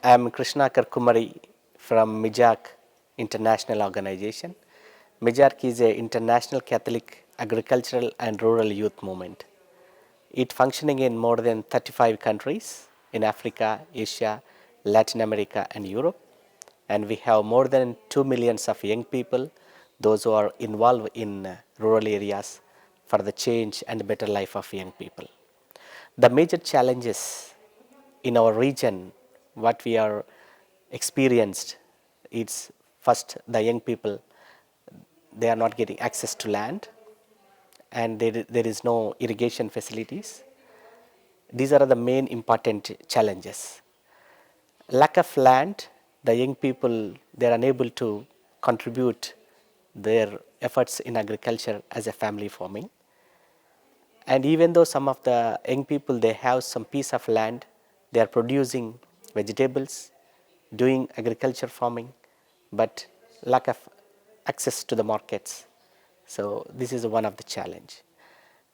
I am Krishnakar Kummari from MIJARC International Organization. MIJARC is an international Catholic agricultural and rural youth movement. It functioning in more than 35 countries in Africa, Asia, Latin America and Europe. And we have more than 2 million of young people, those who are involved in rural areas for the change and better life of young people. The major challenges in our region, what we are experienced, it's first the young people, they are not getting access to land and there is no irrigation facilities. These are the main important challenges. Lack of land, the young people, they are unable to contribute their efforts in agriculture as a family farming. And even though some of the young people, they have some piece of land, they are producing vegetables, doing agriculture farming, but lack of access to the markets. So this is one of the challenge.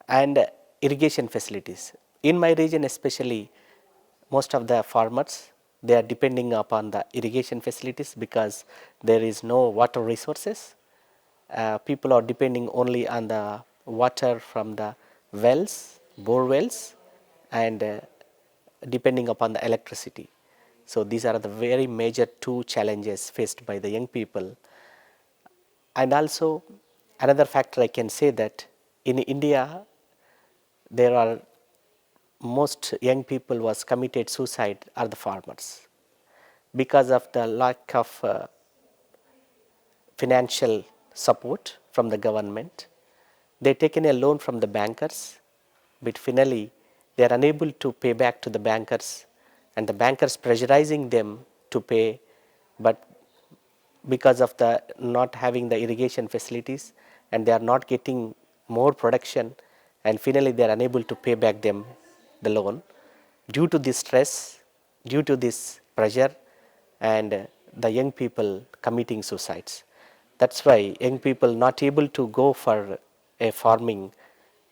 And irrigation facilities. In my region especially, most of the farmers, they are depending upon the irrigation facilities because there is no water resources. People are depending only on the water from the wells, bore wells, and depending upon the electricity. So these are the very major two challenges faced by the young people. And also another factor I can say that in India, there are most young people was committed suicide are the farmers because of the lack of financial support from the government. They taken a loan from the bankers, but finally they are unable to pay back to the bankers, and the bankers pressurizing them to pay, but because of the not having the irrigation facilities and they are not getting more production, and finally they are unable to pay back them the loan due to this stress, due to this pressure, and the young people committing suicides. That's why young people not able to go for a farming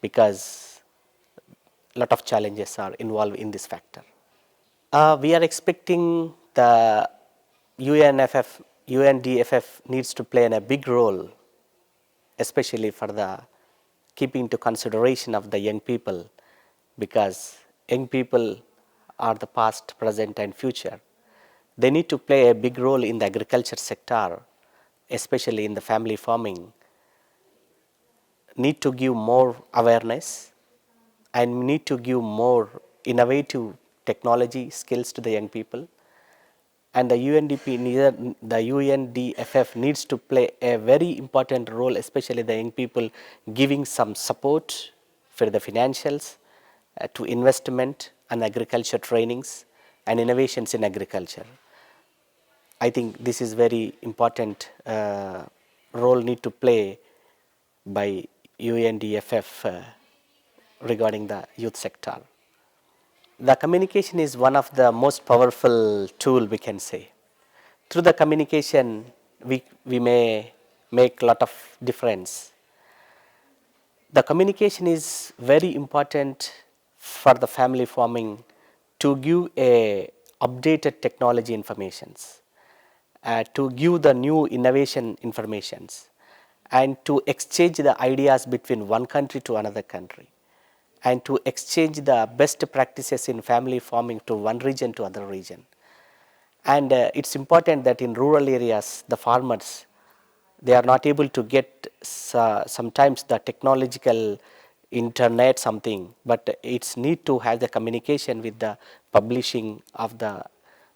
because a lot of challenges are involved in this factor. We are expecting the UNDFF needs to play a big role, especially for the keeping into consideration of the young people, because young people are the past, present, and future. They need to play a big role in the agriculture sector, especially in the family farming. Need to give more awareness and need to give more innovative technology skills to the young people. And the UNDFF needs to play a very important role, especially the young people, giving some support for the financials to investment and agriculture trainings and innovations in agriculture. I think this is very important role need to play by UNDFF regarding the youth sector. The communication is one of the most powerful tool we can say. Through the communication, we may make a lot of difference. The communication is very important for the family farming to give a updated technology informations, to give the new innovation informations, and to exchange the ideas between one country to another country, and to exchange the best practices in family farming to one region to other region. And it's important that in rural areas, the farmers, they are not able to get sometimes the technological internet something, but it's need to have the communication with the publishing of the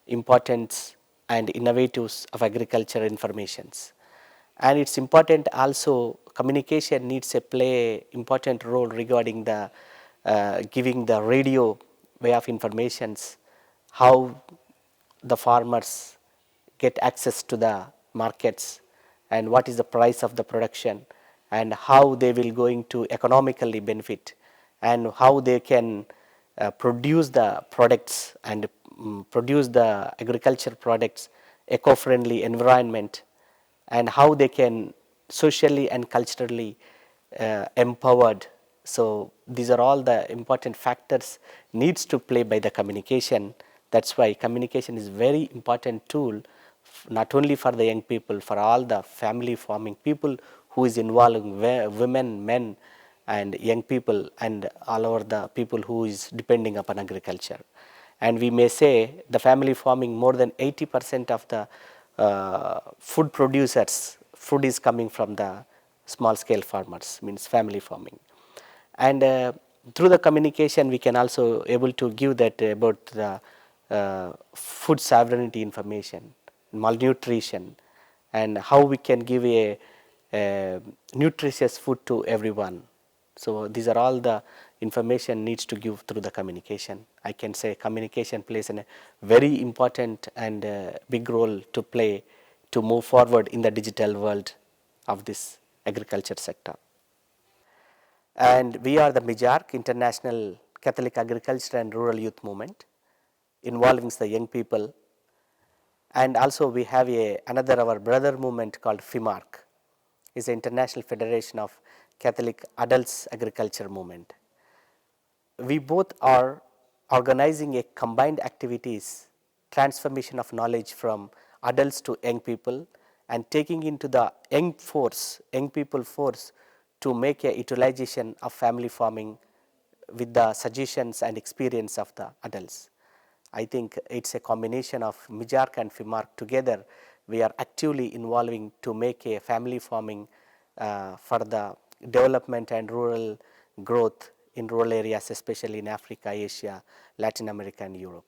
importance and innovatives of agriculture informations. And it's important also communication needs to play important role regarding the giving the radio way of informations, how the farmers get access to the markets and what is the price of the production and how they will going to economically benefit and how they can produce the products and produce the agriculture products eco-friendly environment, and how they can socially and culturally empowered. So these are all the important factors needs to play by the communication That's why communication is very important tool, not only for the young people, for all the family farming people who is involving women, men, and young people, and all over the people who is depending upon agriculture. And we may say the family farming, more than 80% of the food producers, food is coming from the small scale farmers, means family farming. And through the communication we can also able to give that about the food sovereignty information, malnutrition, and how we can give a nutritious food to everyone. So these are all the information needs to give through the communication. I can say communication plays a very important and big role to play to move forward in the digital world of this agriculture sector. And we are the MIJARC, International Catholic Agriculture and Rural Youth Movement, involving the young people. And also we have another our brother movement called FIMARC, is the International Federation of Catholic Adults Agriculture Movement. We both are organizing a combined activities, transformation of knowledge from adults to young people, and taking into the young people force to make a utilization of family farming with the suggestions and experience of the adults. I think it's a combination of MIJARC and FIMARC together. We are actively involving to make a family farming for the development and rural growth in rural areas, especially in Africa, Asia, Latin America, and Europe.